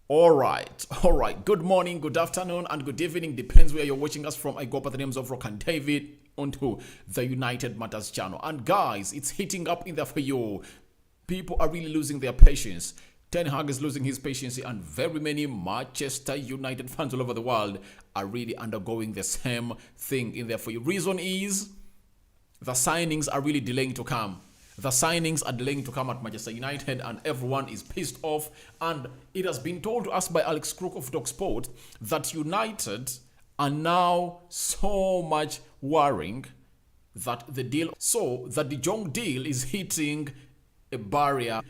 All right. Good morning, good afternoon, and good evening. Depends where you're watching us from. I go by the names of Rock and David onto the United Matters channel. And guys, it's heating up in there for you. People are really losing their patience. Ten Hag is losing his patience, and very many Manchester United fans all over the world are really undergoing the same thing in there for you. Reason is the signings are really delaying to come. The signings are delaying to come at Manchester United, and everyone is pissed off. And it has been told to us by Alex Crook of Talksport that United are now so much worrying that the De Jong deal is hitting a barrier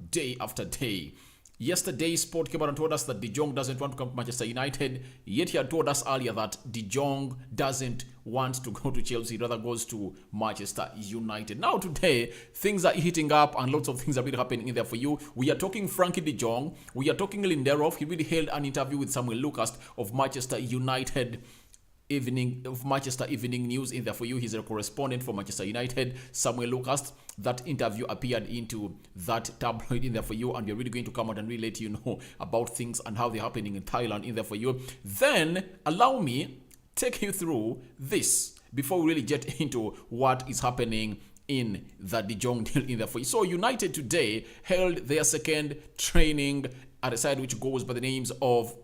day after day. Yesterday, Sport came out and told us that De Jong doesn't want to come to Manchester United. Yet he had told us earlier that De Jong doesn't want to go to Chelsea, rather goes to Manchester United. Now today, things are heating up and lots of things are really happening in there for you. We are talking Frankie De Jong. We are talking Lindelof. He really held an interview with Samuel Lucas of Manchester Evening News in there for you. He's a correspondent for Manchester United. Samuel Lucas. That interview appeared into that tabloid in there for you, and we're really going to come out and really let you know about things and how they're happening in Thailand in there for you. Then allow me take you through this before we really get into what is happening in the De Jong deal in there for you. So United today held their second training at a side which goes by the names of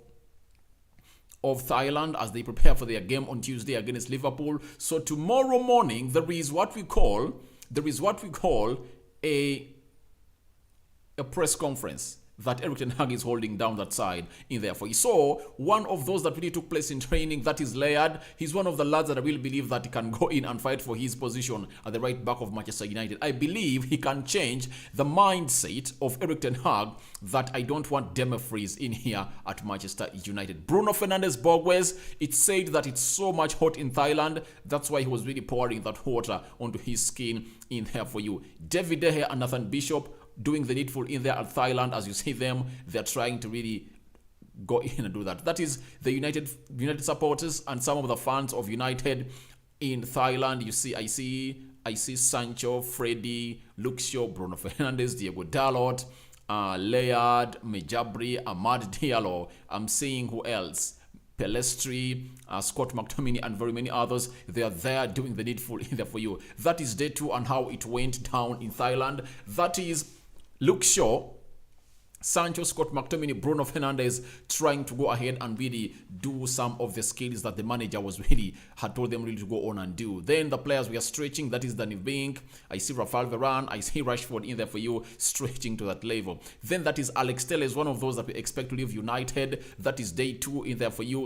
Thailand as they prepare for their game on Tuesday against Liverpool. So tomorrow morning there is what we call a press conference that Erik Ten Hag is holding down that side in there for you. So one of those that really took place in training, that is Laird. He's one of the lads that I really believe that he can go in and fight for his position at the right back of Manchester United. I believe he can change the mindset of Erik Ten Hag that I don't want Dumfries in here at Manchester United. Bruno Fernandes Borges, it's said that it's so much hot in Thailand. That's why he was really pouring that water onto his skin in there for you. David De Gea and Nathan Bishop doing the needful in there at Thailand. As you see them, they're trying to really go in and do that. That is the United supporters and some of the fans of United in Thailand. You see, I see Sancho, Freddy, Luke Shaw, Bruno Fernandes, Diego Dalot, Laird, Mejabri, Amad Diallo. I'm seeing who else? Pelestri, Scott McTominay, and very many others. They are there doing the needful in there for you. That is day 2 and how it went down in Thailand. That is Luke Shaw, Sancho, Scott McTominay, Bruno Fernandes trying to go ahead and really do some of the skills that the manager had told them really to go on and do. Then the players we are stretching, that is Danny Bink. I see Rafael Varane, I see Rashford in there for you, stretching to that level. Then that is Alex Telles, one of those that we expect to leave United. That is day 2 in there for you.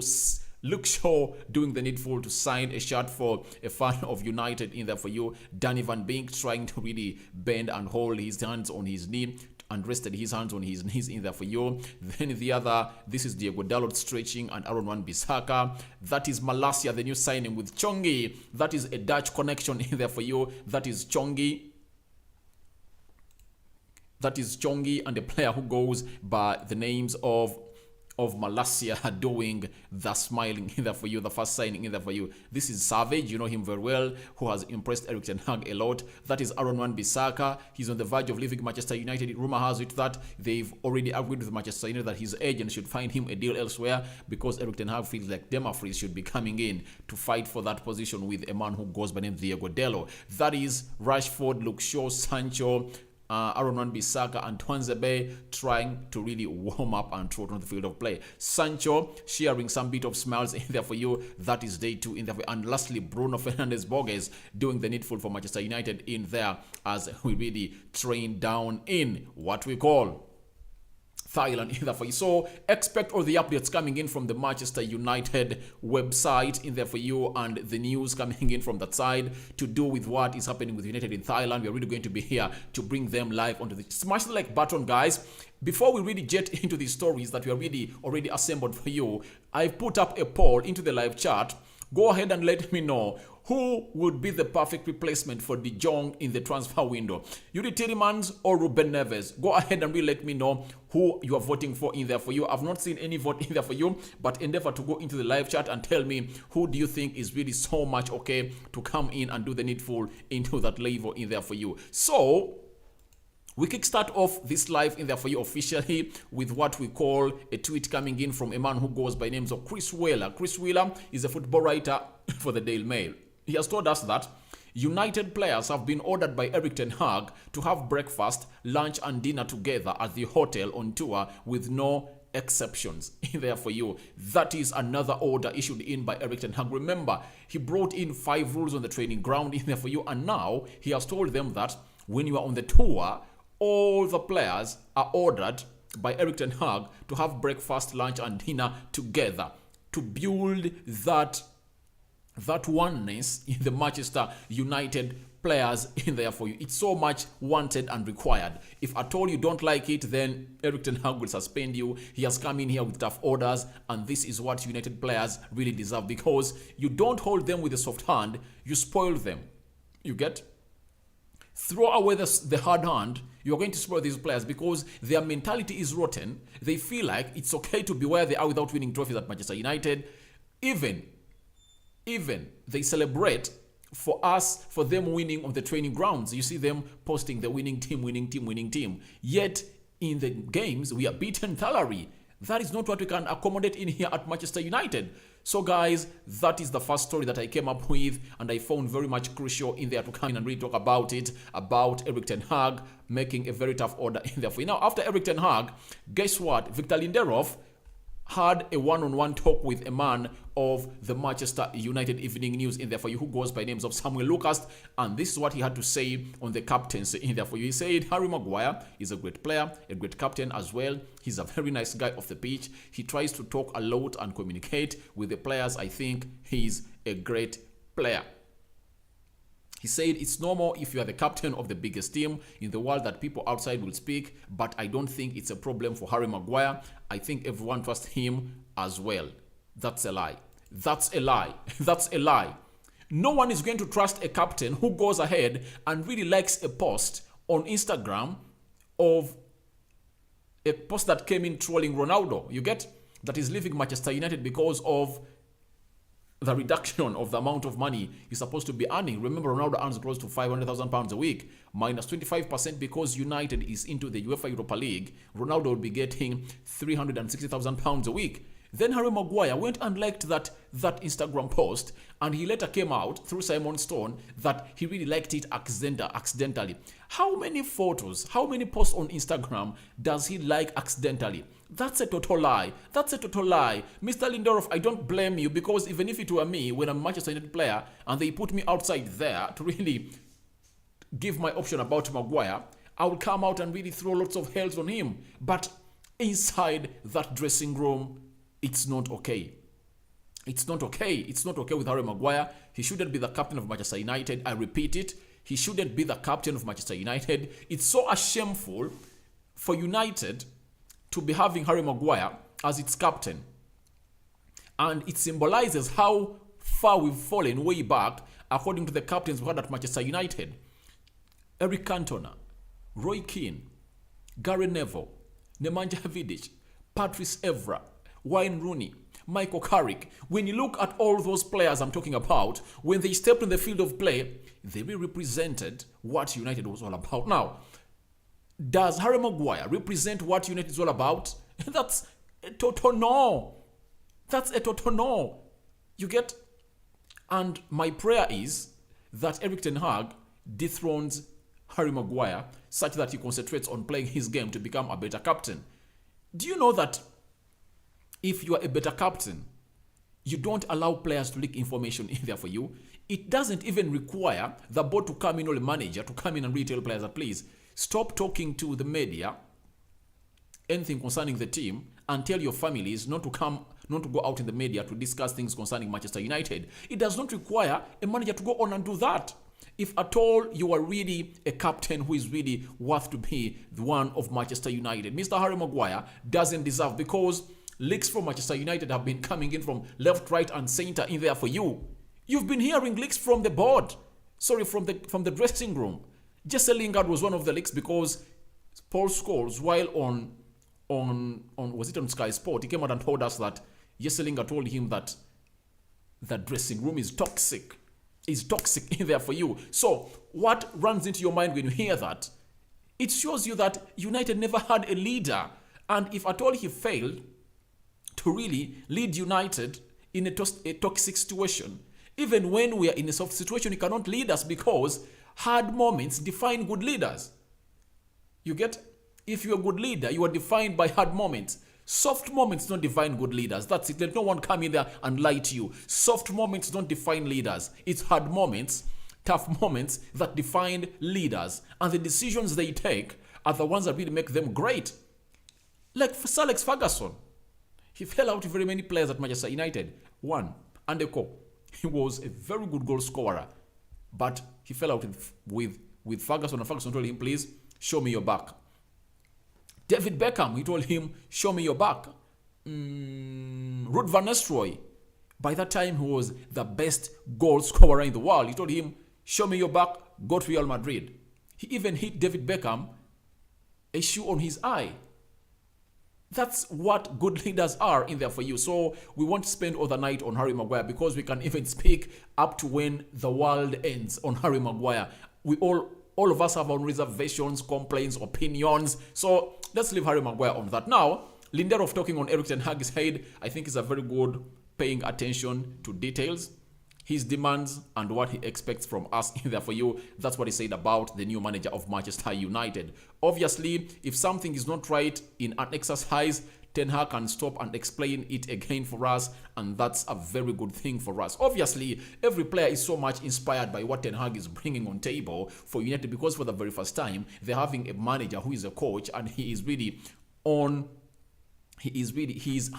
Luke Shaw doing the needful to sign a shirt for a fan of United in there for you. Danny Van Beek trying to really bend and hold his hands on his knee and rested his hands on his knees in there for you. Then the other, this is Diego Dalot stretching and Aaron Wan-Bissaka. That is Malacia, the new signing with Chongi. That is a Dutch connection in there for you. That is Chongi. That is Chongi and a player who goes by the names of Malacia doing the smiling in there for you, the first signing in there for you. This is Savage, you know him very well, who has impressed Erik Ten Hag a lot. That is Aaron Wan-Bissaka. He's on the verge of leaving Manchester United. Rumor has it that they've already agreed with Manchester United that his agent should find him a deal elsewhere because Erik Ten Hag feels like Dumfries should be coming in to fight for that position with a man who goes by the name Diego Dalot. That is Rashford, Luke Shaw, Sancho, Aaron Wan-Bissaka and Twanzebe trying to really warm up and throw it on the field of play. Sancho sharing some bit of smiles in there for you. That is day 2 in there. And lastly, Bruno Fernandes Borges doing the needful for Manchester United in there as we really train down in what we call Thailand in there for you. So expect all the updates coming in from the Manchester United website in there for you, and the news coming in from that side to do with what is happening with United in Thailand. We are really going to be here to bring them live onto the smash the like button, guys. Before we really get into the stories that we are really already assembled for you, I've put up a poll into the live chat. Go ahead and let me know who would be the perfect replacement for De Jong in the transfer window. Youri Tielemans or Ruben Neves? Go ahead and really let me know who you are voting for in there for you. I've not seen any vote in there for you, but endeavor to go into the live chat and tell me who do you think is really so much okay to come in and do the needful into that level in there for you. So We kickstart off this live in there for you officially with what we call a tweet coming in from a man who goes by names of Chris Wheeler. Chris Wheeler is a football writer for the Daily Mail. He has told us that United players have been ordered by Erik ten Hag to have breakfast, lunch and dinner together at the hotel on tour with no exceptions in there for you. That is another order issued in by Erik ten Hag. Remember, he brought in 5 rules on the training ground in there for you, and now he has told them that when you are on the tour, all the players are ordered by Erik ten Hag to have breakfast, lunch and dinner together to build that oneness in the Manchester United players in there for you. It's so much wanted and required. If at all you don't like it, then Erik ten Hag will suspend you. He has come in here with tough orders, and this is what United players really deserve, because you don't hold them with a soft hand, you spoil them. You get? Throw away the hard hand, you're going to spoil these players because their mentality is rotten. They feel like it's okay to be where they are without winning trophies at Manchester United. Even they celebrate for them winning on the training grounds. You see them posting the winning team. Yet in the games, we are beaten thoroughly. That is not what we can accommodate in here at Manchester United. So guys, that is the first story that I came up with, and I found very much crucial in there to come in and really talk about it, about Erik ten Hag making a very tough order in there for you. Now, after Erik ten Hag, guess what? Victor Lindelof had a one-on-one talk with a man of the Manchester United Evening News in there for you, who goes by names of Samuel Lucas, and this is what he had to say on the captaincy in there for you. He said Harry Maguire is a great player, a great captain as well. He's a very nice guy off the pitch. He tries to talk a lot and communicate with the players. I think he's a great player. He said it's normal if you are the captain of the biggest team in the world that people outside will speak, but I don't think it's a problem for Harry Maguire. I think everyone trusts him as well. That's a lie. That's a lie. That's a lie. No one is going to trust a captain who goes ahead and really likes a post on Instagram of a post that came in trolling Ronaldo. You get? That is leaving Manchester United because of the reduction of the amount of money he's supposed to be earning. Remember, Ronaldo earns close to £500,000 a week, minus 25% because United is into the UEFA Europa League. Ronaldo will be getting £360,000 a week. Then Harry Maguire went and liked that Instagram post, and he later came out through Simon Stone that he really liked it accidentally. How many photos, how many posts on Instagram does he like accidentally? That's a total lie. That's a total lie. Mr. Lindelof, I don't blame you, because even if it were me, when I'm a Manchester United player and they put me outside there to really give my option about Maguire, I will come out and really throw lots of hells on him. But inside that dressing room, it's not okay. It's not okay. It's not okay with Harry Maguire. He shouldn't be the captain of Manchester United. I repeat it. He shouldn't be the captain of Manchester United. It's so shameful for United to be having Harry Maguire as its captain. And it symbolizes how far we've fallen way back according to the captains we had at Manchester United. Eric Cantona, Roy Keane, Gary Neville, Nemanja Vidic, Patrice Evra, Wayne Rooney, Michael Carrick. When you look at all those players I'm talking about, when they stepped on the field of play, they really represented what United was all about. Now, does Harry Maguire represent what United is all about? That's a total no. That's a total no. You get? And my prayer is that Erik ten Hag dethrones Harry Maguire such that he concentrates on playing his game to become a better captain. Do you know that if you are a better captain, you don't allow players to leak information in there for you? It doesn't even require the board to come in, or the manager to come in and tell players that please stop talking to the media anything concerning the team, and tell your families not to go out in the media to discuss things concerning Manchester United. It does not require a manager to go on and do that. If at all you are really a captain who is really worth to be the one of Manchester United, Mr. Harry Maguire doesn't deserve, because leaks from Manchester United have been coming in from left, right and center in there for you. You've been hearing leaks from the board. Sorry, from the dressing room. Jesse Lingard was one of the leaks, because Paul Scholes, while on was it on Sky Sport, he came out and told us that Jesse Lingard told him that the dressing room is toxic. It's toxic in there for you. So what runs into your mind when you hear that? It shows you that United never had a leader. And if at all he failed to really lead United in a toxic situation, even when we are in a soft situation, he cannot lead us because hard moments define good leaders. You get? If you're a good leader, you are defined by hard moments. Soft moments don't define good leaders. That's it. Let no one come in there and lie to you. Soft moments don't define leaders. It's hard moments, tough moments that define leaders. And the decisions they take are the ones that really make them great. Like for Sir Alex Ferguson, he fell out with very many players at Manchester United. One, Andeko. He was a very good goal scorer, but he fell out with Ferguson, and Ferguson told him, please, show me your back. David Beckham, he told him, show me your back. Ruud van Nistelrooy, by that time he was the best goal scorer in the world. He told him, show me your back, go to Real Madrid. He even hit David Beckham a shoe on his eye. That's what good leaders are in there for you. So we won't spend all the night on Harry Maguire because we can even speak up to when the world ends on Harry Maguire. We all of us have our reservations, complaints, opinions. So let's leave Harry Maguire on that. Now, Lindelof talking on Erik ten Hag's head, I think is a very good paying attention to details, his demands, and what he expects from us in there for you. That's what he said about the new manager of Manchester United. Obviously, if something is not right in an exercise, Ten Hag can stop and explain it again for us, and that's a very good thing for us. Obviously, every player is so much inspired by what Ten Hag is bringing on table for United, because for the very first time, they're having a manager who is a coach, and he is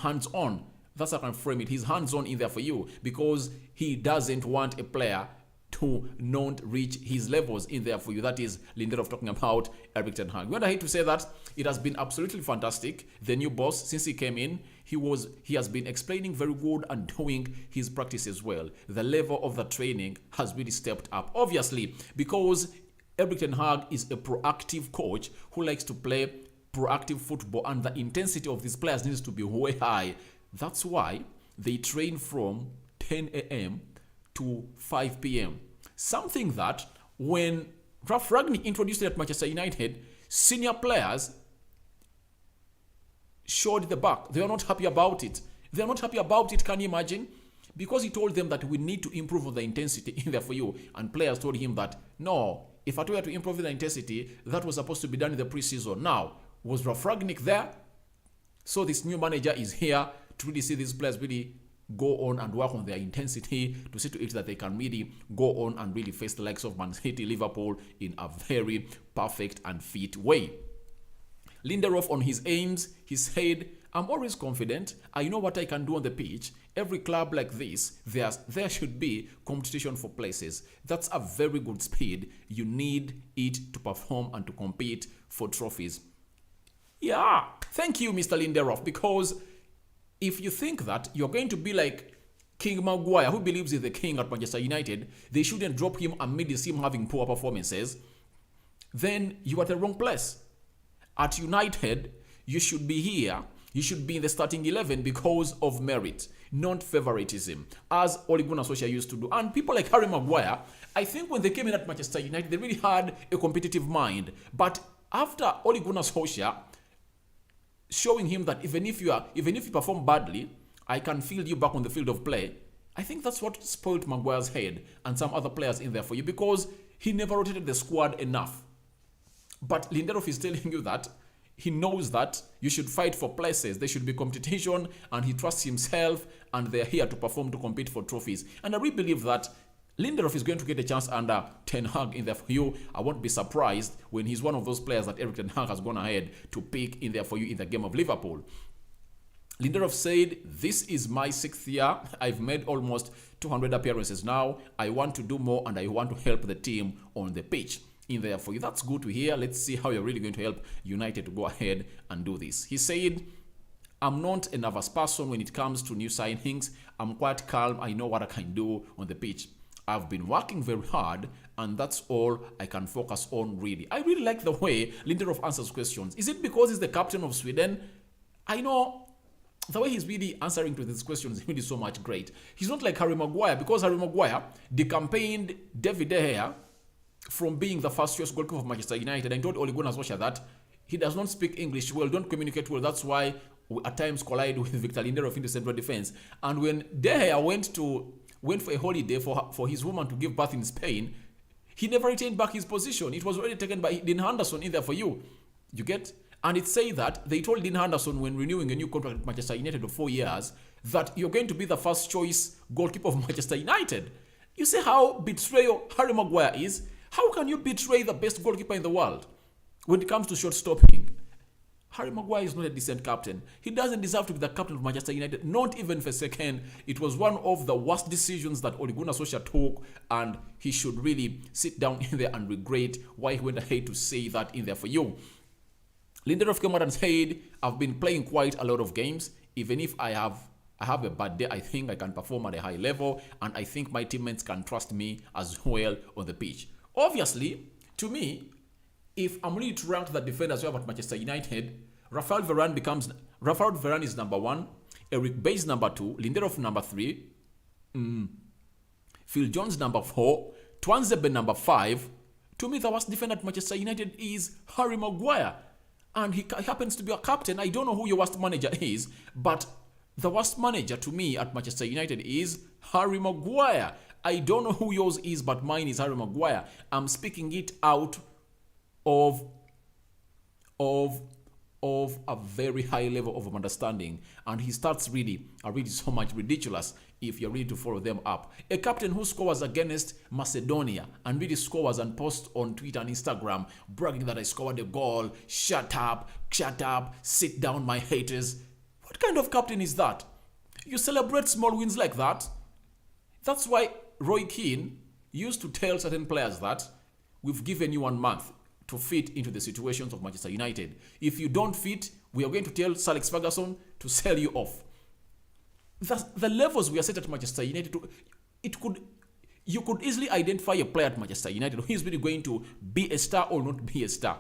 hands-on. That's how I can frame it. He's hands-on in there for you because he doesn't want a player to not reach his levels in there for you. That is Lindelof talking about Erik ten Hag. I hate to say that it has been absolutely fantastic. The new boss, since he came in, he has been explaining very good and doing his practice as well. The level of the training has really stepped up. Obviously, because Erik ten Hag is a proactive coach who likes to play proactive football, and the intensity of these players needs to be way high. That's why they train from 10 a.m. to 5 p.m. Something that when Ralf Rangnick introduced it at Manchester United, senior players showed the back. They are not happy about it. They are not happy about it, can you imagine? Because he told them that we need to improve on the intensity in there for you. And players told him that, no, if I were to improve the intensity, that was supposed to be done in the preseason. Now, was Ralf Rangnick there? So this new manager is here to really see these players really go on and work on their intensity, to see to it that they can really go on and really face the likes of Man City, Liverpool in a very perfect and fit way. Lindelof on his aims, he said, I'm always confident. I know what I can do on the pitch. Every club like this, there should be competition for places. That's a very good speed. You need it to perform and to compete for trophies. Yeah, thank you, Mr. Lindelof, because if you think that you're going to be like King Maguire, who believes he's the king at Manchester United, they shouldn't drop him amidst him having poor performances, then you are at the wrong place. At United, you should be here. You should be in the starting 11 because of merit, not favoritism, as Ole Gunnar Solskjaer used to do. And people like Harry Maguire, I think when they came in at Manchester United, they really had a competitive mind. But after Ole Gunnar Solskjaer showing him that even if you perform badly, I can field you back on the field of play, I think that's what spoiled Maguire's head and some other players in there for you, because he never rotated the squad enough. But Lindelof is telling you that he knows that you should fight for places. There should be competition, and he trusts himself, and they're here to perform, to compete for trophies. And I really believe that Lindelof is going to get a chance under Ten Hag in there for you. I won't be surprised when he's one of those players that Erik ten Hag has gone ahead to pick in there for you in the game of Liverpool. Lindelof said, this is my 6th year. I've made almost 200 appearances now. I want to do more, and I want to help the team on the pitch in there for you. That's good to hear. Let's see how you're really going to help United to go ahead and do this. He said, I'm not a nervous person when it comes to new signings. I'm quite calm. I know what I can do on the pitch. I've been working very hard, and that's all I can focus on, really. I really like the way Lindelof answers questions. Is it because he's the captain of Sweden? I know the way he's really answering to these questions is really so much great. He's not like Harry Maguire, because Harry Maguire decampaigned David De Gea from being the first choice goalkeeper of Manchester United. I told Ole Gunnar Solskjaer that he does not speak English well, don't communicate well. That's why we at times collide with Victor Lindelof in the central defense. And when De Gea went for a holiday for his woman to give birth in Spain, he never retained back his position. It was already taken by Dean Henderson in there for you. You get? And it say that they told Dean Henderson when renewing a new contract at Manchester United of 4 years that you're going to be the first choice goalkeeper of Manchester United. You see how betrayal Harry Maguire is? How can you betray the best goalkeeper in the world when it comes to shot stopping? Harry Maguire is not a decent captain. He doesn't deserve to be the captain of Manchester United, not even for a second. It was one of the worst decisions that Ole Gunnar Solskjaer took, and he should really sit down in there and regret why he went ahead to say that in there for you. Lindelof came out and said, I've been playing quite a lot of games. Even if I have a bad day, I think I can perform at a high level, and I think my teammates can trust me as well on the pitch. Obviously, to me, if I'm really to rank the defenders we have at Manchester United, Rafael Varane is number 1, Eric Bailly is number 2, Lindelof number 3, Phil Jones number 4, Tuanzebe number 5. To me, the worst defender at Manchester United is Harry Maguire. And he happens to be a captain. I don't know who your worst manager is, but the worst manager to me at Manchester United is Harry Maguire. I don't know who yours is, but mine is Harry Maguire. I'm speaking it out of a very high level of understanding, and his stats really are so much ridiculous if you're ready to follow them up. A captain who scores against Macedonia and really scores and posts on Twitter and Instagram bragging that I scored a goal, shut up, sit down my haters. What kind of captain is that? You celebrate small wins like that? That's why Roy Keane used to tell certain players that we've given you 1 month to fit into the situations of Manchester United. If you don't fit, we are going to tell Sir Alex Ferguson to sell you off. The levels we are set at Manchester United, you could easily identify a player at Manchester United who is really going to be a star or not be a star.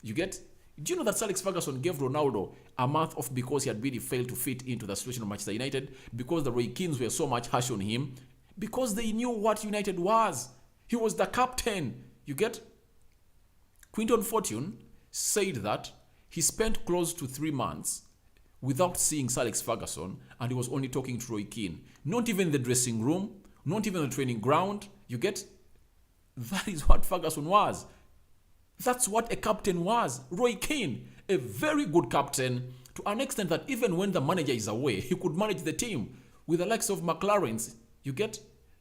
You get? Do you know that Sir Alex Ferguson gave Ronaldo a month off because he had really failed to fit into the situation of Manchester United, because the Roy Keanes were so much harsh on him, because they knew what United was. He was the captain. You get? Quinton Fortune said that he spent close to 3 months without seeing Sir Alex Ferguson, and he was only talking to Roy Keane. Not even in the dressing room, not even the training ground. You get? That is what Ferguson was. That's what a captain was. Roy Keane, a very good captain, to an extent that even when the manager is away, he could manage the team with the likes of McLaren's. You get?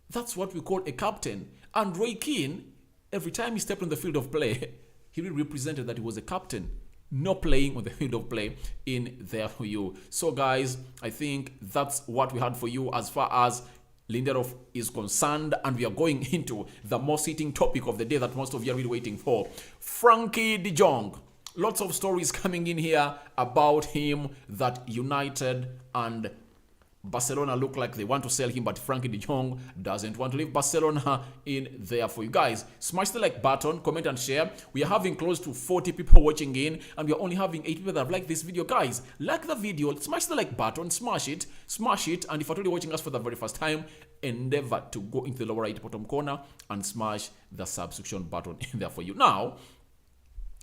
That's what we call a captain. And Roy Keane, every time he stepped on the field of play, he really represented that he was a captain, not playing on the field of play in there for you. So guys, I think that's what we had for you as far as Lindelof is concerned, and we are going into the most hitting topic of the day that most of you are really waiting for. Frankie De Jong. Lots of stories coming in here about him, that United and Barcelona look like they want to sell him, but Frankie De Jong doesn't want to leave Barcelona in there for you guys. Smash the like button, comment and share. We are having close to 40 people watching in, and we are only having 8 people that have liked this video. Guys, like the video, smash the like button, smash it, and if you're only watching us for the very first time, endeavor to go into the lower right bottom corner and smash the subscription button in there for you. Now,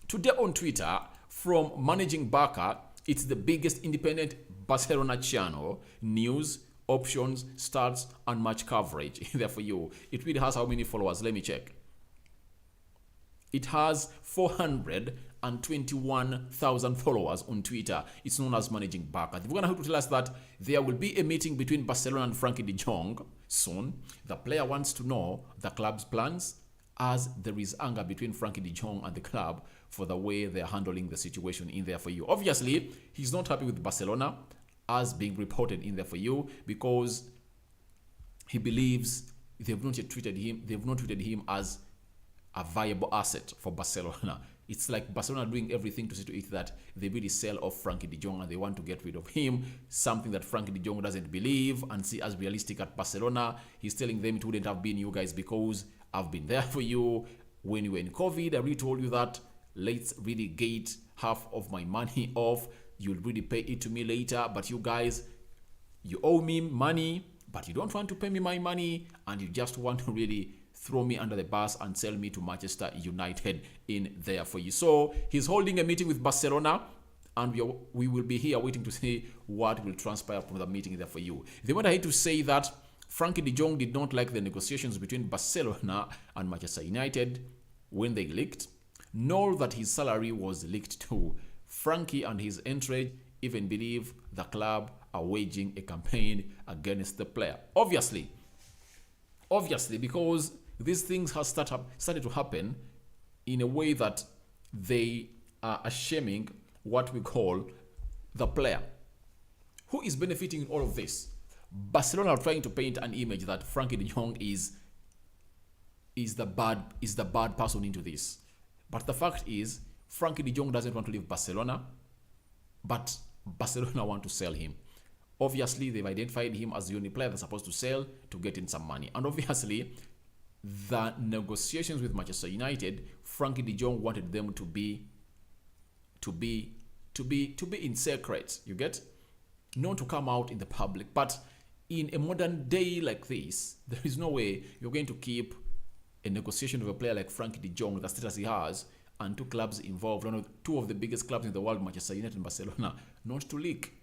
today on Twitter, from Managing Barker, it's the biggest independent Barcelona channel, news, options, stats, and match coverage there for you. It really has how many followers? Let me check. It has 421,000 followers on Twitter. It's known as Managing Barker. We're going to have to tell us that there will be a meeting between Barcelona and Frankie De Jong soon. The player wants to know the club's plans, as there is anger between Frankie De Jong and the club for the way they're handling the situation in there for you. Obviously, he's not happy with Barcelona, as being reported in there for you, because he believes they've not yet treated him as a viable asset for Barcelona. It's like Barcelona doing everything to see to it that they really sell off Frankie De Jong, and they want to get rid of him, something that Frankie De Jong doesn't believe and see as realistic at Barcelona. He's telling them it wouldn't have been you guys because I've been there for you. When you were in COVID, I really told you that let's really get half of my money off. You'll really pay it to me later, but you guys, you owe me money, but you don't want to pay me my money, and you just want to really throw me under the bus and sell me to Manchester United in there for you. So he's holding a meeting with Barcelona, and we will be here waiting to see what will transpire from the meeting there for you. They went ahead to say that Frankie De Jong did not like the negotiations between Barcelona and Manchester United when they leaked, nor that his salary was leaked too. Frankie and his entourage even believe the club are waging a campaign against the player. Obviously, because these things have started to happen in a way that they are shaming what we call the player. Who is benefiting in all of this? Barcelona are trying to paint an image that Frankie De Jong is the bad person into this. But the fact is, Frankie De Jong doesn't want to leave Barcelona, but Barcelona want to sell him. Obviously, they've identified him as the only player they're supposed to sell to get in some money. And obviously, the negotiations with Manchester United, Frankie De Jong wanted them to be in secret. You get? Not to come out in the public. But in a modern day like this, there is no way you're going to keep a negotiation with a player like Frankie De Jong, the status he has, and two clubs involved, two of the biggest clubs in the world, Manchester United and Barcelona, not to leak.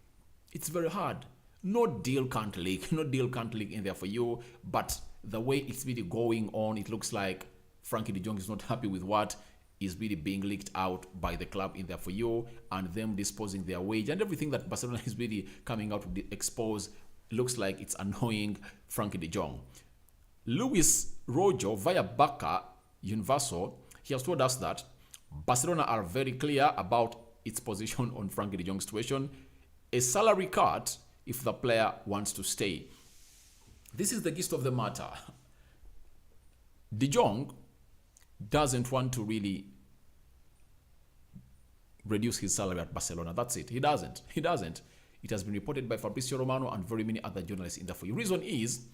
It's very hard. No deal can't leak. No deal can't leak in there for you. But the way it's really going on, it looks like Frankie De Jong is not happy with what is really being leaked out by the club in there for you, and them disposing their wage and everything that Barcelona is really coming out to expose. Looks like it's annoying Frankie De Jong. Luis Rojo via Barca Universal, he has told us that Barcelona are very clear about its position on Frankie De Jong's situation. A salary cut if the player wants to stay. This is the gist of the matter. De Jong doesn't want to really reduce his salary at Barcelona. That's it. He doesn't. It has been reported by Fabrizio Romano and very many other journalists in the for you. Reason is,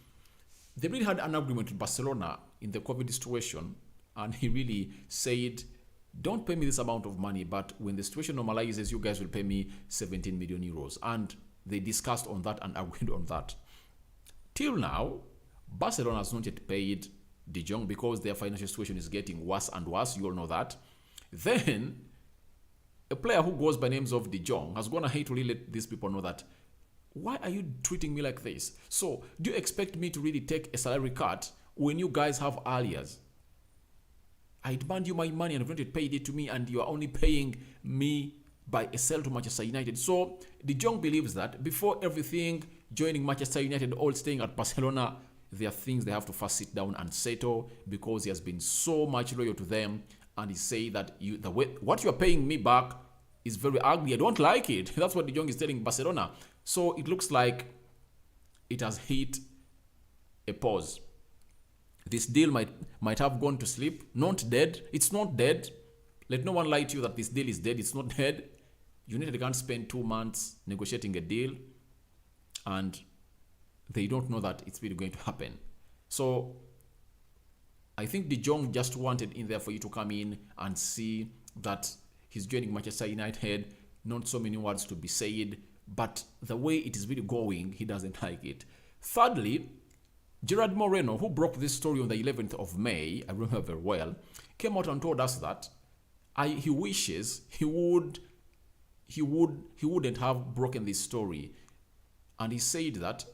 they really had an agreement with Barcelona in the COVID situation, and he really said, don't pay me this amount of money, but when the situation normalizes, you guys will pay me 17 million euros. And they discussed on that and agreed on that. Till now, Barcelona has not yet paid De Jong because their financial situation is getting worse and worse. You all know that. Then, a player who goes by names of De Jong has gone ahead to really let these people know that, why are you treating me like this? So, do you expect me to really take a salary cut when you guys have alias? I demand you my money and you've not paid it to me, and you are only paying me by a sale to Manchester United. So, De Jong believes that before everything, joining Manchester United, all staying at Barcelona, there are things they have to first sit down and settle, because he has been so much loyal to them, and he say that what you are paying me back is very ugly. I don't like it. That's what De Jong is telling Barcelona. So it looks like it has hit a pause. This deal might have gone to sleep. Not dead. It's not dead. Let no one lie to you that this deal is dead. It's not dead. United can't spend 2 months negotiating a deal, and they don't know that it's really going to happen. So I think De Jong just wanted in there for you to come in and see that he's joining Manchester United. Not so many words to be said, but the way it is really going, he doesn't like it. Thirdly, Gerard Moreno, who broke this story on the 11th of May, I remember very well, came out and told us that he wishes he wouldn't have broken this story. And he said that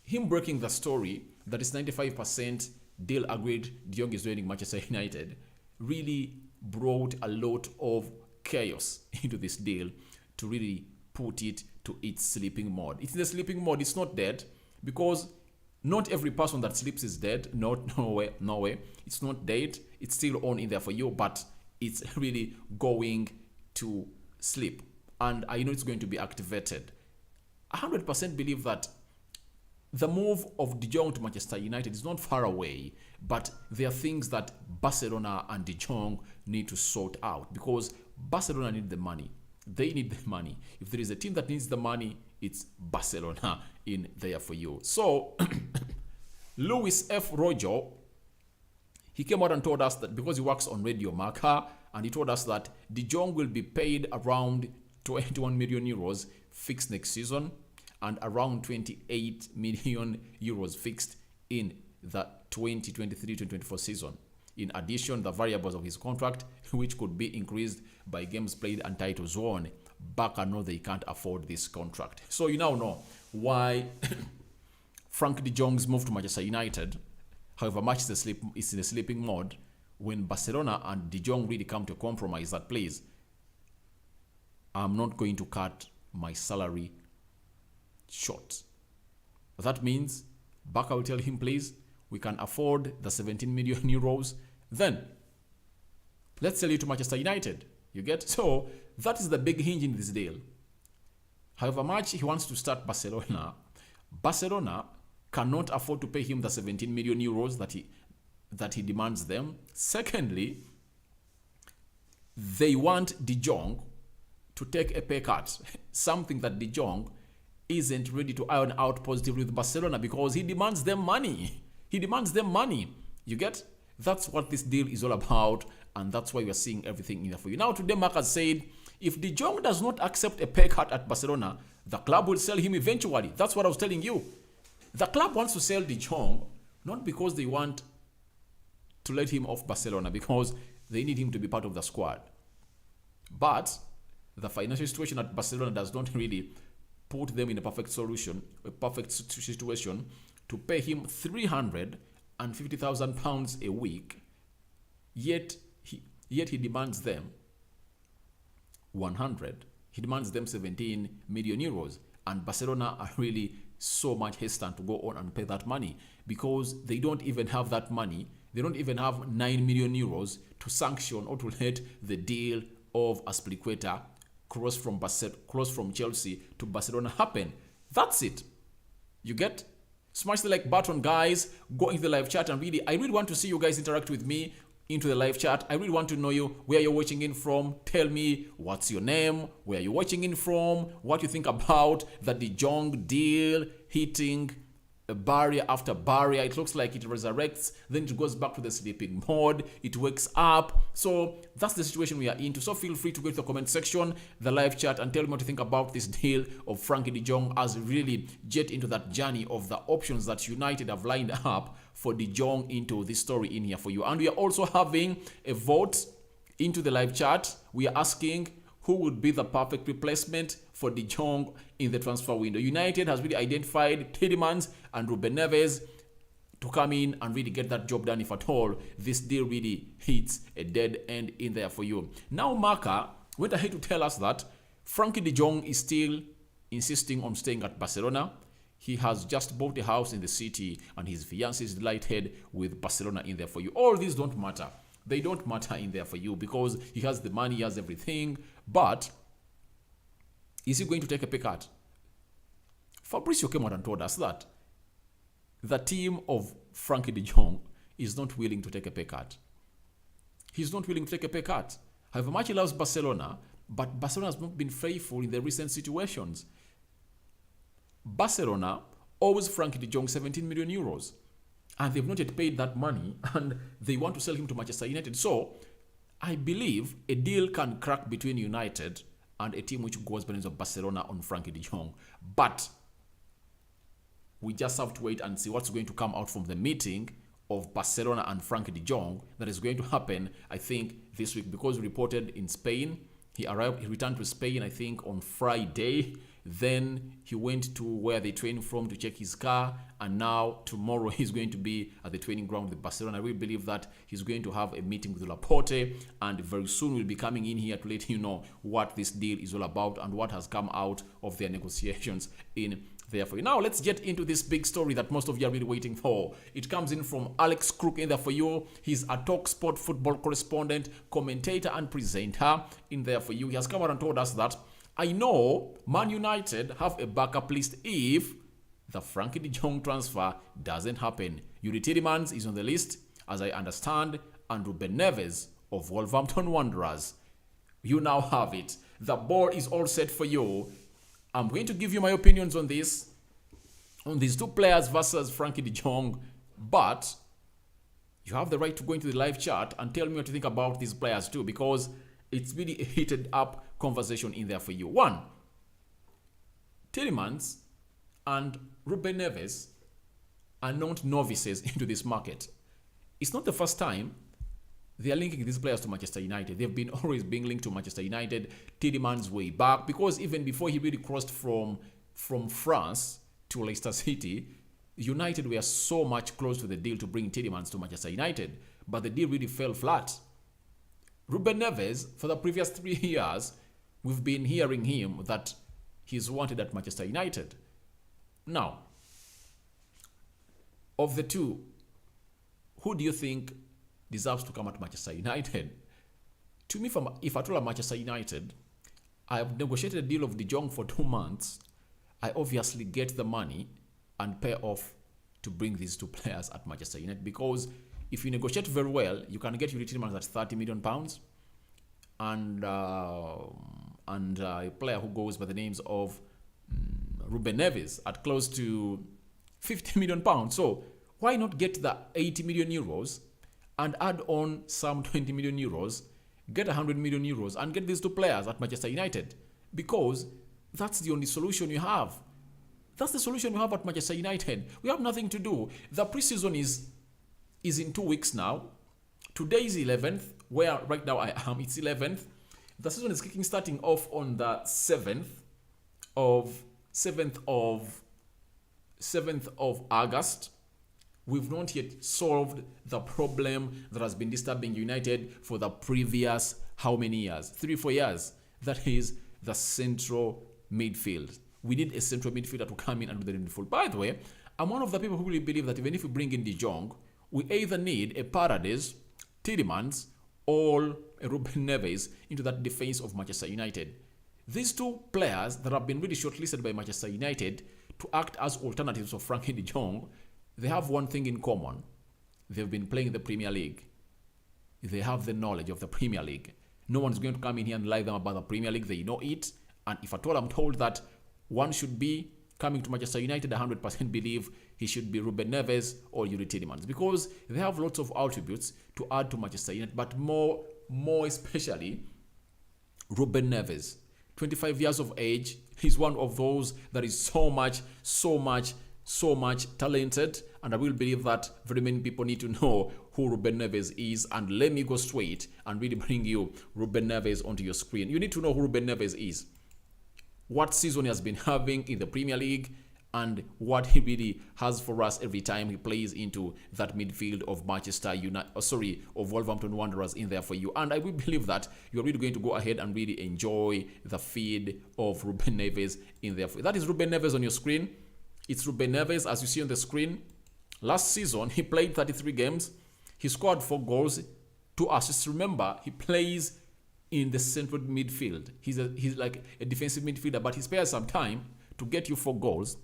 him breaking the story, that is 95% deal agreed, De Jong is joining Manchester United, really brought a lot of chaos into this deal to really put it to its sleeping mode. It's in the sleeping mode. It's not dead, because not every person that sleeps is dead. No way. It's not dead. It's still on in there for you, but it's really going to sleep. And I know it's going to be activated. 100% believe that the move of De Jong to Manchester United is not far away, but there are things that Barcelona and De Jong need to sort out, because Barcelona need the money. They need the money. If there is a team that needs the money, it's Barcelona in there for you. So, Luis F. Rojo, he came out and told us that, because he works on Radio Marca, and he told us that De Jong will be paid around 21 million euros fixed next season, and around 28 million euros fixed in the 2023-2024 season. In addition, the variables of his contract, which could be increased by games played and titles won, Barca know they can't afford this contract. So you now know why Frankie De Jong's move to Manchester United, however much is in a sleeping mode, when Barcelona and De Jong really come to a compromise that, please, I'm not going to cut my salary short. That means Barca will tell him, please, we can afford the 17 million euros, then let's sell you to Manchester United. You get? So that is the big hinge in this deal. However much he wants to start Barcelona, Barcelona cannot afford to pay him the 17 million euros that he demands them. Secondly, they want De Jong to take a pay cut, something that De Jong isn't ready to iron out positively with Barcelona because he demands them money. He demands them money. You get? That's what this deal is all about, and that's why we are seeing everything in there for you. Now, today, Mark has said, if De Jong does not accept a pay cut at Barcelona, the club will sell him eventually. That's what I was telling you. The club wants to sell De Jong, not because they want to let him off Barcelona, because they need him to be part of the squad. But the financial situation at Barcelona does not really put them in a perfect situation to pay him £350,000 a week, yet he demands them 100. He demands them 17 million euros, and Barcelona are really so much hesitant to go on and pay that money because they don't even have that money. They don't even have 9 million euros to sanction or to let the deal of Azpilicueta cross from Chelsea to Barcelona happen. That's it. You get? Smash the like button, guys. Go into the live chat, and I really want to see you guys interact with me into the live chat. I really want to know you, where you're watching in from. Tell me what's your name, where you're watching in from, what you think about the De Jong deal hitting a barrier after barrier. It looks like it resurrects, then it goes back to the sleeping mode, it wakes up. So that's the situation we are into. So feel free to go to the comment section, the live chat, and tell me what you think about this deal of Frankie De Jong as we really jet into that journey of the options that United have lined up for De Jong into this story in here for you. And we are also having a vote into the live chat. We are asking who would be the perfect replacement for De Jong in the transfer window. United has really identified Tielemans and Ruben Neves to come in and really get that job done, if at all this deal really hits a dead end in there for you. Now, Marca went ahead to tell us that Frankie De Jong is still insisting on staying at Barcelona. He has just bought a house in the city, and his fiancé is delighted with Barcelona in there for you. All these don't matter. They don't matter in there for you because he has the money, he has everything. But is he going to take a pay cut? Fabrizio came out and told us that the team of Frankie De Jong is not willing to take a pay cut. He's not willing to take a pay cut. However much he loves Barcelona, but Barcelona has not been faithful in the recent situations. Barcelona owes Frankie De Jong 17 million euros. And they've not yet paid that money, and they want to sell him to Manchester United. So I believe a deal can crack between United and a team which goes by the name of Barcelona on Frankie De Jong. But we just have to wait and see what's going to come out from the meeting of Barcelona and Frankie De Jong that is going to happen, I think, this week, because reported in Spain. He returned to Spain, I think, on Friday. Then he went to where they train from to check his car, and now tomorrow he's going to be at the training ground with Barcelona. I really believe that he's going to have a meeting with Laporte, and very soon we'll be coming in here to let you know what this deal is all about and what has come out of their negotiations in there for you. Now let's get into this big story that most of you are really waiting for. It comes in from Alex Crook in there for you. He's a TalkSport football correspondent, commentator, and presenter in there for you. He has come out and told us that I know Man United have a backup list if the Frankie De Jong transfer doesn't happen. Youri Tielemans is on the list, as I understand, and Ruben Neves of Wolverhampton Wanderers. You now have it. The board is all set for you. I'm going to give you my opinions on this, on these two players versus Frankie De Jong, but you have the right to go into the live chat and tell me what you think about these players too, because it's really a heated up conversation in there for you. One, Tielemans and Ruben Neves unknown novices into this market. It's not the first time they are linking these players to Manchester United. They've been always being linked to Manchester United. Tielemans way back, because even before he really crossed from France to Leicester City, United were so much close to the deal to bring Tielemans to Manchester United, but the deal really fell flat. Ruben Neves, for the previous 3 years, we've been hearing him that he's wanted at Manchester United. Now, of the two, who do you think deserves to come at Manchester United? To me, if at all I'm Manchester United, I have negotiated a deal of De Jong for 2 months. I obviously get the money and pay off to bring these two players at Manchester United, because if you negotiate very well, you can get Youri Tielemans at £30 million and a player who goes by the names of Ruben Neves at close to £50 million. So why not get the 80 million euros and add on some 20 million euros, get 100 million euros and get these two players at Manchester United? Because that's the only solution you have. That's the solution we have at Manchester United. We have nothing to do. The preseason is in 2 weeks now. Today is 11th, where right now I am, it's 11th. The season is starting off on the 7th of August. We've not yet solved the problem that has been disturbing United for the previous how many years? 3-4 years. That is the central midfield. We need a central midfielder to come in and do the midfield. By the way, I'm one of the people who really believe that even if we bring in De Jong, we either need a Paredes, Tielemans, or a Ruben Neves into that defense of Manchester United. These two players that have been really shortlisted by Manchester United to act as alternatives of Frankie De Jong, they have one thing in common. They've been playing the Premier League. They have the knowledge of the Premier League. No one's going to come in here and lie them about the Premier League. They know it. And if at all I'm told that one should be coming to Manchester United, 100% believe he should be Ruben Neves or Youri Tielemans, because they have lots of attributes to add to Manchester United, but more especially Ruben Neves. 25 years of age, he's one of those that is so much talented, and I will believe that very many people need to know who Ruben Neves is. And let me go straight and really bring you Ruben Neves onto your screen. You need to know who Ruben Neves is, what season he has been having in the Premier League, and what he really has for us every time he plays into that midfield of Manchester United, of Wolverhampton Wanderers in there for you. And I will believe that you're really going to go ahead and really enjoy the feed of Ruben Neves in there for you. That is Ruben Neves on your screen. It's Ruben Neves, as you see on the screen. Last season, he played 33 games. He scored 4 goals, 2 assists. Remember, he plays in the central midfield. He's like a defensive midfielder, but he spares some time to get you 4 goals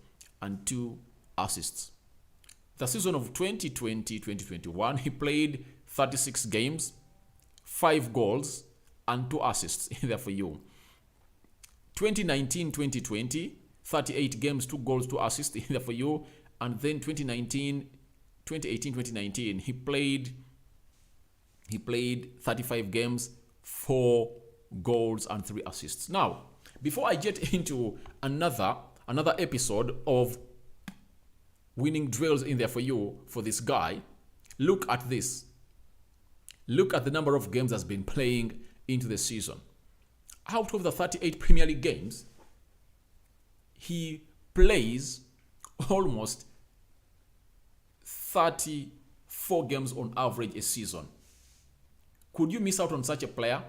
and 2 assists. The season of 2020-2021, he played 36 games, 5 goals, and 2 assists in there for you. 2019-2020, 38 games, 2 goals, 2 assists in there for you. And then 2018-2019, he played 35 games, 4 goals, and 3 assists. Now, before I get into another episode of winning drills in there for you for this guy, look at this. Look at the number of games that's been playing into the season. Out of the 38 Premier League games, he plays almost 34 games on average a season. Could you miss out on such a player?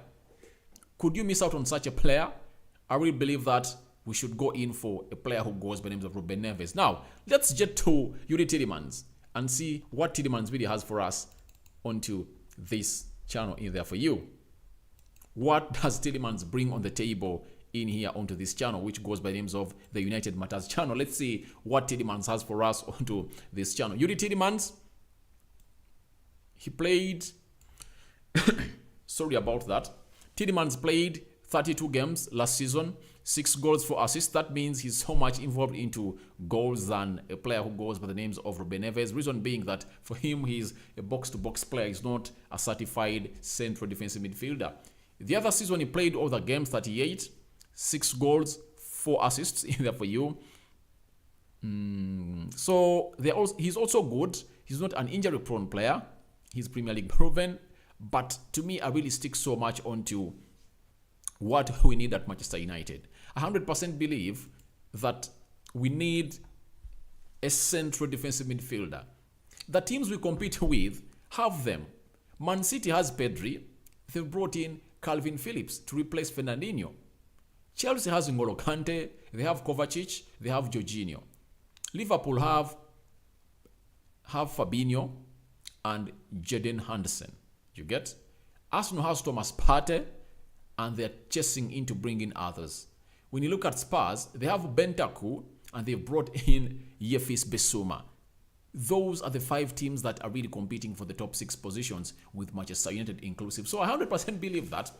I really believe that we should go in for a player who goes by the name of Ruben Neves. Now, let's get to Youri Tielemans and see what Tielemans really has for us onto this channel in there for you. What does Tielemans bring on the table in here onto this channel, which goes by the names of the United Matters channel? Let's see what Tielemans has for us onto this channel. Youri Tielemans, he played sorry about that. Tielemans played 32 games last season, 6 goals, 4 assists. That means he's so much involved into goals than a player who goes by the names of Ruben Neves. Reason being that for him, he's a box-to-box player. He's not a certified central defensive midfielder. The other season, he played all the games, 38, 6 goals, 4 assists in there for you. So he's also good. He's not an injury-prone player. He's Premier League proven. But to me, I really stick so much onto what we need at Manchester United. I 100% believe that we need a central defensive midfielder. The teams we compete with have them. Man City has Pedri. They've brought in Calvin Phillips to replace Fernandinho. Chelsea has N'Golo Kante. They have Kovacic. They have Jorginho. Liverpool have Fabinho and Jadon Henderson. You get? Arsenal has Thomas Partey, and they're chasing in to bring in others. When you look at Spurs, they have Bentancur, and they've brought in Yefis Bissouma. Those are the 5 teams that are really competing for the top 6 positions, with Manchester United inclusive. So I 100% believe that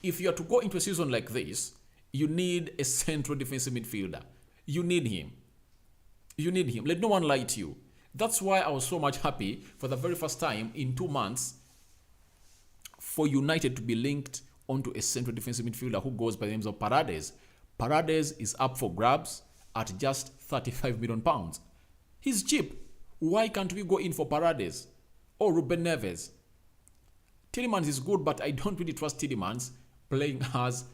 if you are to go into a season like this, you need a central defensive midfielder. You need him. You need him. Let no one lie to you. That's why I was so much happy for the very first time in 2 months for United to be linked onto a central defensive midfielder who goes by the name of Paredes. Paredes is up for grabs at just £35 million. He's cheap. Why can't we go in for Paredes or Ruben Neves? Tielemans is good, but I don't really trust Tielemans playing as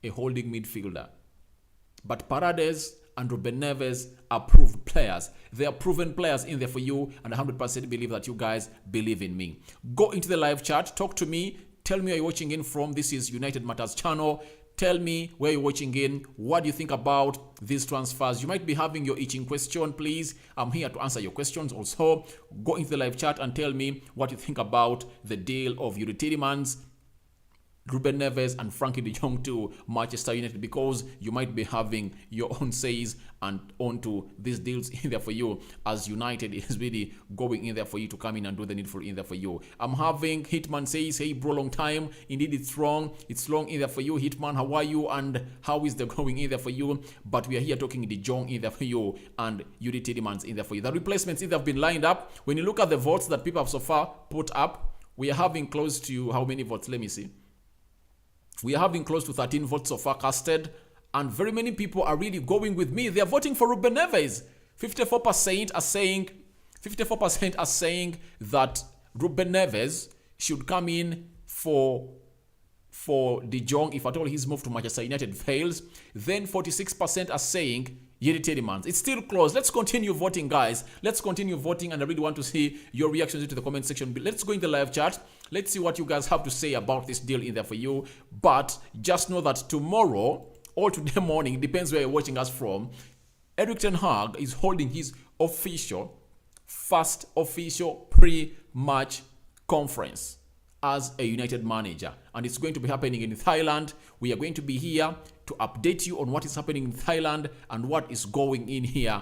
a holding midfielder. But Paredes and Ruben Neves are proved players. They are proven players in there for you, and I 100% believe that you guys believe in me. Go into the live chat, talk to me, tell me where you're watching in from. This is United Matters channel. Tell me where you're watching in. What do you think about these transfers? You might be having your itching question. Please, I'm here to answer your questions. Also, go into the live chat and tell me what you think about the deal of Youri Tielemans, Ruben Neves and Frankie De Jong to Manchester United, because you might be having your own says and onto these deals in there for you, as United is really going in there for you to come in and do the needful in there for you. I'm having Hitman says, hey bro, long time. Indeed, it's long in there for you. Hitman, how are you and how is the going in there for you? But we are here talking De Jong in there for you and Youri Tielemans in there for you. The replacements either have been lined up. When you look at the votes that people have so far put up, we are having close to how many votes? Let me see. We are having close to 13 votes so far casted, and very many people are really going with me. They are voting for Ruben Neves. 54% are saying that Ruben Neves should come in for De Jong if at all his move to Manchester United fails. Then 46% are saying Youri Tielemans. It's still close. Let's continue voting, guys. Let's continue voting, and I really want to see your reactions into the comment section. Let's go in the live chat. Let's see what you guys have to say about this deal in there for you. But just know that tomorrow or today morning, depends where you're watching us from, Erik ten Hag is holding his first official pre-match conference as a United manager, and it's going to be happening in Thailand. We are going to be here to update you on what is happening in Thailand and what is going in here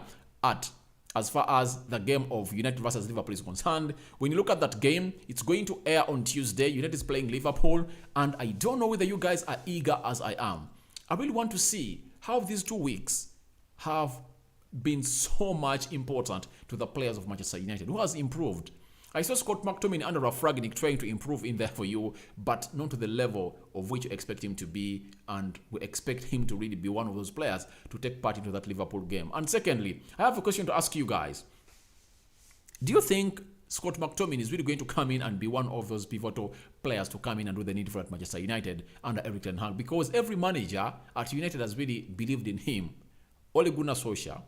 as far as the game of United versus Liverpool is concerned. When you look at that game, it's going to air on Tuesday. United is playing Liverpool, and I don't know whether you guys are eager as I am. I really want to see how these 2 weeks have been so much important to the players of Manchester United. Who has improved? I saw Scott McTominay under Ralf Rangnick trying to improve in there for you, but not to the level of which you expect him to be, and we expect him to really be one of those players to take part into that Liverpool game. And secondly, I have a question to ask you guys. Do you think Scott McTominay is really going to come in and be one of those pivotal players to come in and do the needful at Manchester United under Erik ten Hag? Because every manager at United has really believed in him. Ole Gunnar Solskjaer,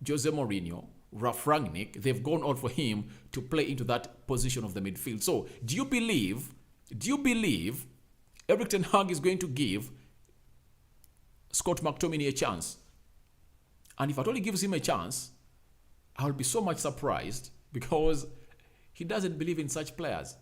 Jose Mourinho, Ralf Rangnick, they've gone all for him to play into that position of the midfield. So, do you believe Erik ten Hag is going to give Scott McTominay a chance? And if at all he gives him a chance, I'll be so much surprised, because he doesn't believe in such players.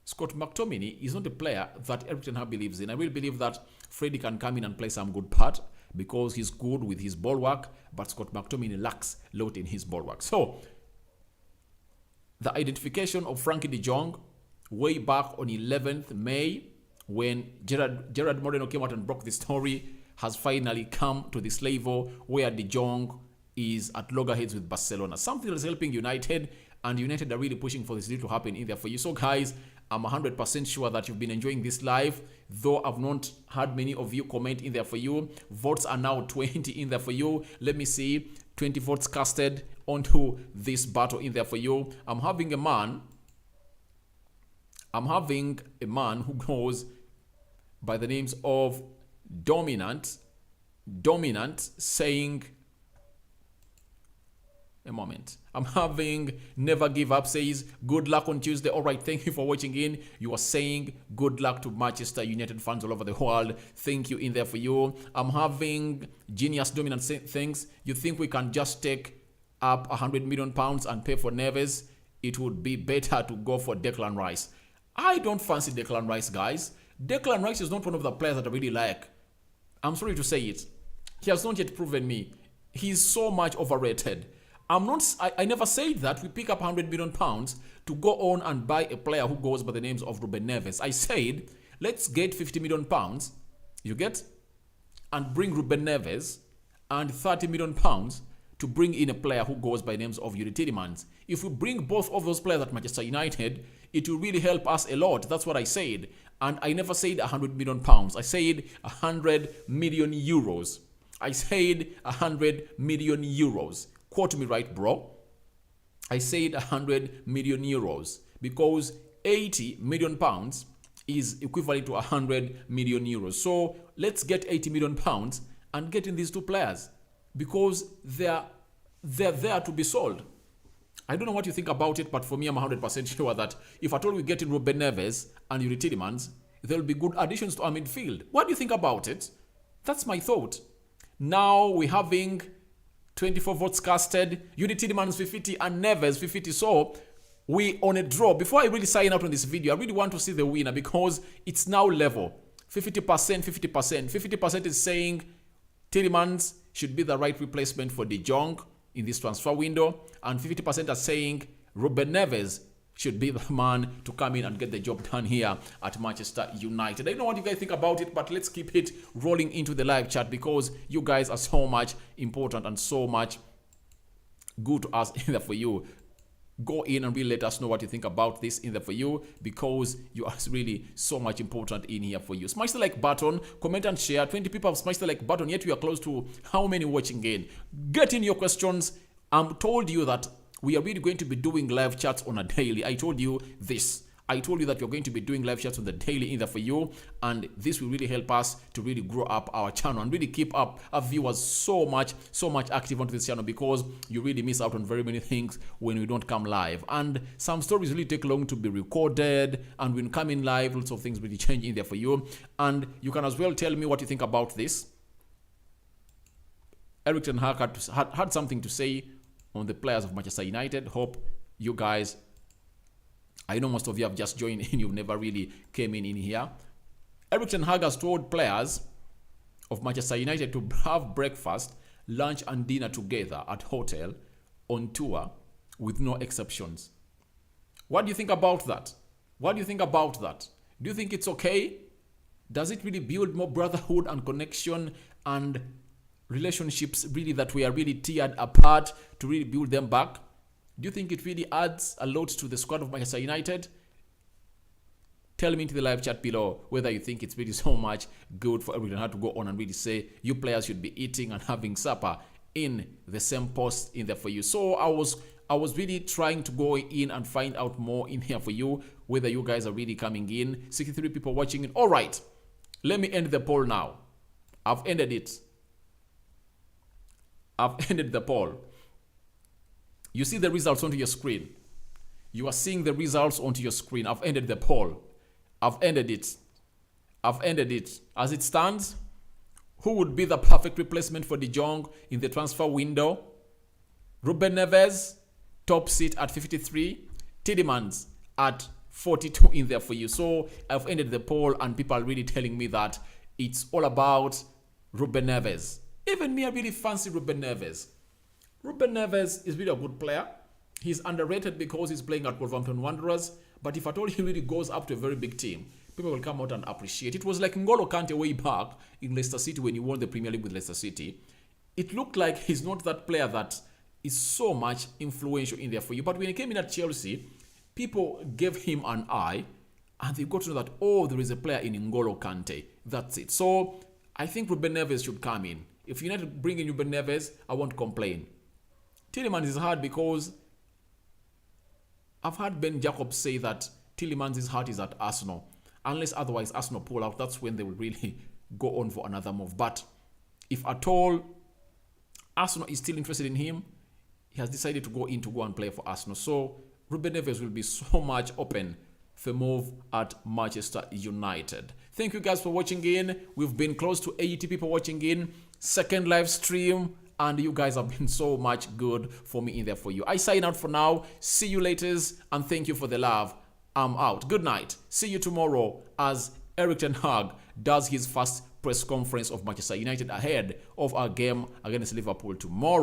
Scott McTominay is not a player that Erik ten Hag believes in. I will believe that Freddie can come in and play some good part because he's good with his ball work, but Scott McTominay lacks a lot in his ball work. So, the identification of Frankie De Jong way back on 11th May, when Gerard Moreno came out and broke the story, has finally come to this level where De Jong is at loggerheads with Barcelona. Something that is helping United, and United are really pushing for this deal to happen in there for you. So guys, I'm 100% sure that you've been enjoying this live, though I've not had many of you comment in there for you. Votes are now 20 in there for you. Let me see. 20 votes casted onto this battle in there for you. I'm having a man who goes by the names of Dominant saying, a moment. I'm having Never Give Up says, good luck on Tuesday. All right, thank you for watching in. You are saying good luck to Manchester United fans all over the world. Thank you in there for you. I'm having Genius Dominant say things. You think we can just take up £100 million and pay for Neves? It would be better to go for Declan Rice. I don't fancy Declan Rice, guys. Declan Rice is not one of the players that I really like. I'm sorry to say it. He has not yet proven me. He's so much overrated. I never said that we pick up £100 million to go on and buy a player who goes by the names of Ruben Neves. I said, let's get £50 million, you get, and bring Ruben Neves, and £30 million to bring in a player who goes by the names of Youri Tielemans. If we bring both of those players at Manchester United, it will really help us a lot. That's what I said. And I never said £100 million. I said 100 million euros. I said 100 million euros. Quote me right, bro. I said 100 million euros because 80 million pounds is equivalent to 100 million euros. So let's get 80 million pounds and get in these two players because they're there to be sold. I don't know what you think about it, but for me, I'm 100% sure that if at all we get in Ruben Neves and Youri Tielemans, there will be good additions to our midfield. What do you think about it? That's my thought. Now we're having 24 votes casted, Youri Tielemans 50 and Neves 50. So we on a draw. Before I really sign out on this video, I really want to see the winner because it's now level. 50%, 50%. 50% is saying Tielemans should be the right replacement for De Jong in this transfer window. And 50% are saying Ruben Neves should be the man to come in and get the job done here at Manchester United. I don't know what you guys think about it, but let's keep it rolling into the live chat because you guys are so much important and so much good to us in there for you. Go in and really let us know what you think about this in there for you because you are really so much important in here for you. Smash the like button, comment and share. 20 people have smashed the like button, yet we are close to how many watching in? Get in your questions. I'm told you that we are really going to be doing live chats on a daily. I told you this. I told you that you're going to be doing live chats on the daily in there for you. And this will really help us to really grow up our channel and really keep up our viewers so much active onto this channel because you really miss out on very many things when we don't come live. And some stories really take long to be recorded. And when coming live, lots of things really change in there for you. And you can as well tell me what you think about this. Erik ten Hag had something to say on the players of Manchester United. Hope you guys, I know most of you have just joined in, you've never really came in here. Erik ten Hag has told players of Manchester United to have breakfast, lunch and dinner together at hotel on tour with no exceptions. What do you think about that? What do you think about that? Do you think it's okay? Does it really build more brotherhood and connection and relationships really that we are really teared apart to really build them back? Do you think it really adds a lot to the squad of Manchester United? Tell me into the live chat below whether you think it's really so much good for everyone to go on and really say you players should be eating and having supper in the same post in there for you. So I was really trying to go in and find out more in here for you, whether you guys are really coming in. 63 people watching in. All right, let me end the poll now. I've ended it. I've ended the poll. You see the results onto your screen. You are seeing the results onto your screen. I've ended the poll. I've ended it. I've ended it. As it stands, who would be the perfect replacement for De Jong in the transfer window? Ruben Neves, top seat at 53. Tielemans at 42 in there for you. So I've ended the poll and people are really telling me that it's all about Ruben Neves. Even me, I really fancy Ruben Neves. Ruben Neves is really a good player. He's underrated because he's playing at Wolverhampton Wanderers. But if at all he really goes up to a very big team, people will come out and appreciate. It was like N'Golo Kante way back in Leicester City when he won the Premier League with Leicester City. It looked like he's not that player that is so much influential in there for you. But when he came in at Chelsea, people gave him an eye and they got to know that, oh, there is a player in N'Golo Kante. That's it. So I think Ruben Neves should come in. If United bring in Ruben Neves, I won't complain. Tielemans is hard because I've heard Ben Jacobs say that Tielemans' heart is at Arsenal. Unless otherwise Arsenal pull out, that's when they will really go on for another move. But if at all Arsenal is still interested in him, he has decided to go and play for Arsenal. So Ruben Neves will be so much open for move at Manchester United. Thank you guys for watching in. We've been close to 80 people watching in. Second live stream. And you guys have been so much good for me in there for you. I sign out for now. See you later. And thank you for the love. I'm out. Good night. See you tomorrow as Erik ten Hag does his first press conference of Manchester United ahead of our game against Liverpool tomorrow.